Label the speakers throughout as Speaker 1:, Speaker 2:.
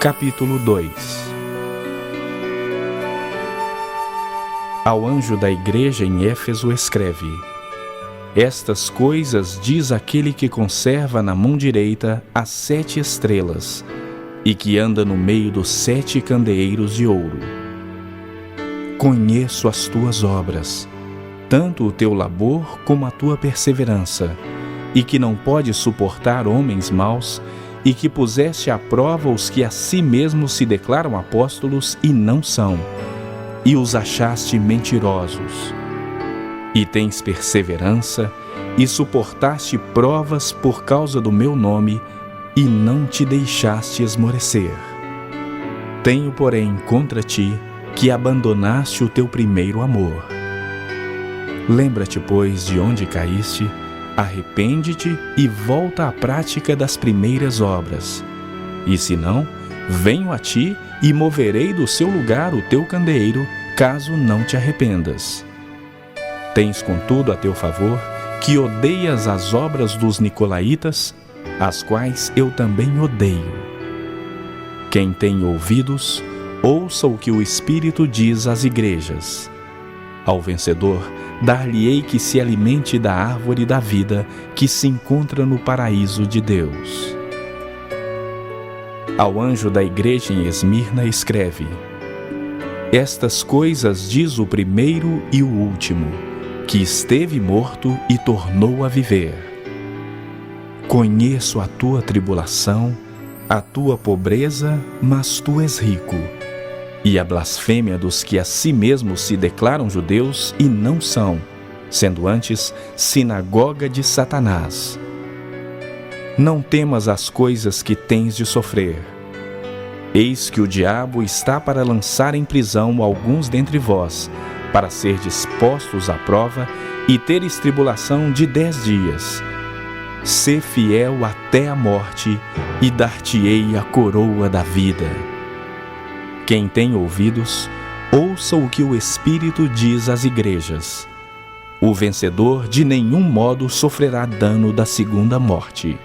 Speaker 1: Capítulo 2. Ao anjo da igreja em Éfeso escreve: Estas coisas diz aquele que conserva na mão direita as 7 estrelas e que anda no meio dos 7 candeeiros de ouro. Conheço as tuas obras, tanto o teu labor como a tua perseverança, e que não podes suportar homens maus, e que puseste à prova os que a si mesmos se declaram apóstolos e não são, e os achaste mentirosos. E tens perseverança, e suportaste provas por causa do meu nome, e não te deixaste esmorecer. Tenho, porém, contra ti, que abandonaste o teu primeiro amor. Lembra-te, pois, de onde caíste, arrepende-te e volta à prática das primeiras obras. E se não, venho a ti e moverei do seu lugar o teu candeeiro, caso não te arrependas. Tens, contudo, a teu favor, que odeias as obras dos nicolaítas, as quais eu também odeio. Quem tem ouvidos, ouça o que o Espírito diz às igrejas. Ao vencedor, dar-lhe-ei que se alimente da árvore da vida que se encontra no paraíso de Deus. Ao anjo da igreja em Esmirna escreve: Estas coisas diz o primeiro e o último, que esteve morto e tornou a viver. Conheço a tua tribulação, a tua pobreza, mas tu és rico, e a blasfêmia dos que a si mesmos se declaram judeus e não são, sendo antes sinagoga de Satanás. Não temas as coisas que tens de sofrer. Eis que o diabo está para lançar em prisão alguns dentre vós, para serdes postos à prova e teres tribulação de 10 dias. Sê fiel até a morte, e dar-te-ei a coroa da vida. Quem tem ouvidos, ouça o que o Espírito diz às igrejas. O vencedor de nenhum modo sofrerá dano da segunda morte.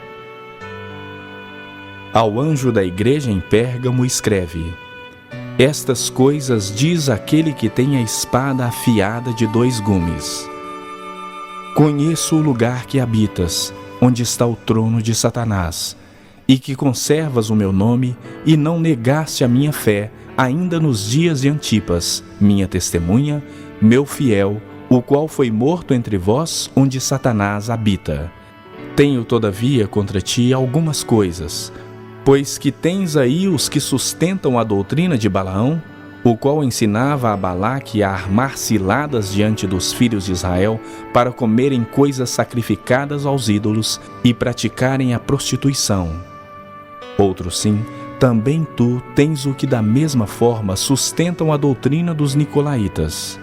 Speaker 1: Ao anjo da igreja em Pérgamo escreve: Estas coisas diz aquele que tem a espada afiada de 2 gumes. Conheço o lugar que habitas, onde está o trono de Satanás, e que conservas o meu nome e não negaste a minha fé, ainda nos dias de Antipas, minha testemunha, meu fiel, o qual foi morto entre vós, onde Satanás habita. Tenho, todavia, contra ti algumas coisas, pois que tens aí os que sustentam a doutrina de Balaão, o qual ensinava a Balaque a armar ciladas diante dos filhos de Israel para comerem coisas sacrificadas aos ídolos e praticarem a prostituição. Outro sim, também tu tens o que da mesma forma sustentam a doutrina dos nicolaítas.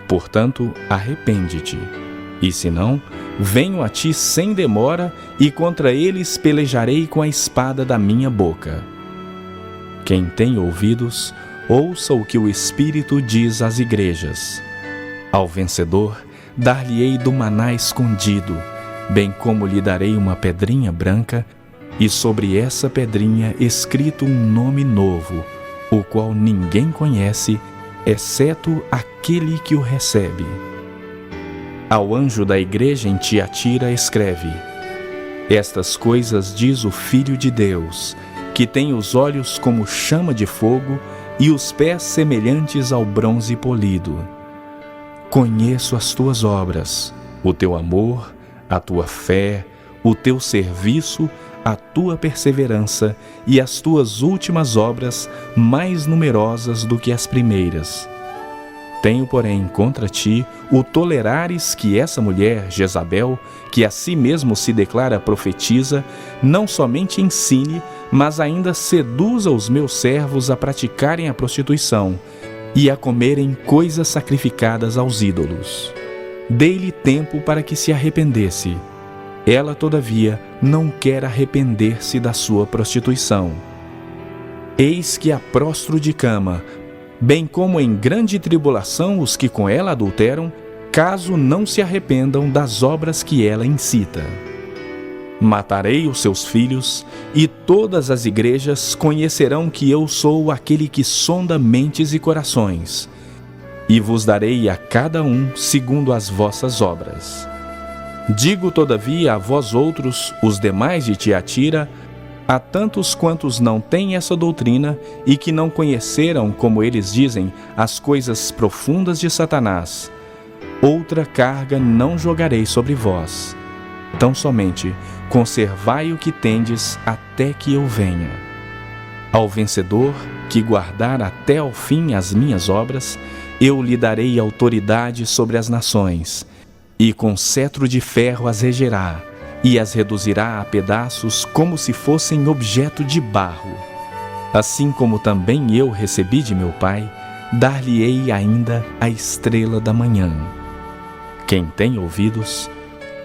Speaker 1: Portanto, arrepende-te. E se não, venho a ti sem demora, e contra eles pelejarei com a espada da minha boca. Quem tem ouvidos, ouça o que o Espírito diz às igrejas. Ao vencedor, dar-lhe-ei do maná escondido, bem como lhe darei uma pedrinha branca, e sobre essa pedrinha escrito um nome novo, o qual ninguém conhece, exceto aquele que o recebe. Ao anjo da igreja em Tiatira escreve: Estas coisas diz o Filho de Deus, que tem os olhos como chama de fogo e os pés semelhantes ao bronze polido. Conheço as tuas obras, o teu amor, a tua fé, o teu serviço, a tua perseverança e as tuas últimas obras mais numerosas do que as primeiras. Tenho, porém, contra ti o tolerares que essa mulher, Jezabel, que a si mesmo se declara profetisa, não somente ensine, mas ainda seduza os meus servos a praticarem a prostituição e a comerem coisas sacrificadas aos ídolos. Dei-lhe tempo para que se arrependesse. Ela, todavia, não quer arrepender-se da sua prostituição. Eis que a prostro de cama, bem como em grande tribulação os que com ela adulteram, caso não se arrependam das obras que ela incita. Matarei os seus filhos, e todas as igrejas conhecerão que eu sou aquele que sonda mentes e corações, e vos darei a cada um segundo as vossas obras. Digo, todavia, a vós outros, os demais de Tiatira, a tantos quantos não têm essa doutrina e que não conheceram, como eles dizem, as coisas profundas de Satanás, outra carga não jogarei sobre vós. Tão somente conservai o que tendes até que eu venha. Ao vencedor, que guardar até ao fim as minhas obras, eu lhe darei autoridade sobre as nações, e com cetro de ferro as regerá, e as reduzirá a pedaços como se fossem objeto de barro. Assim como também eu recebi de meu Pai, dar-lhe-ei ainda a estrela da manhã. Quem tem ouvidos,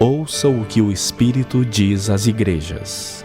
Speaker 1: ouça o que o Espírito diz às igrejas.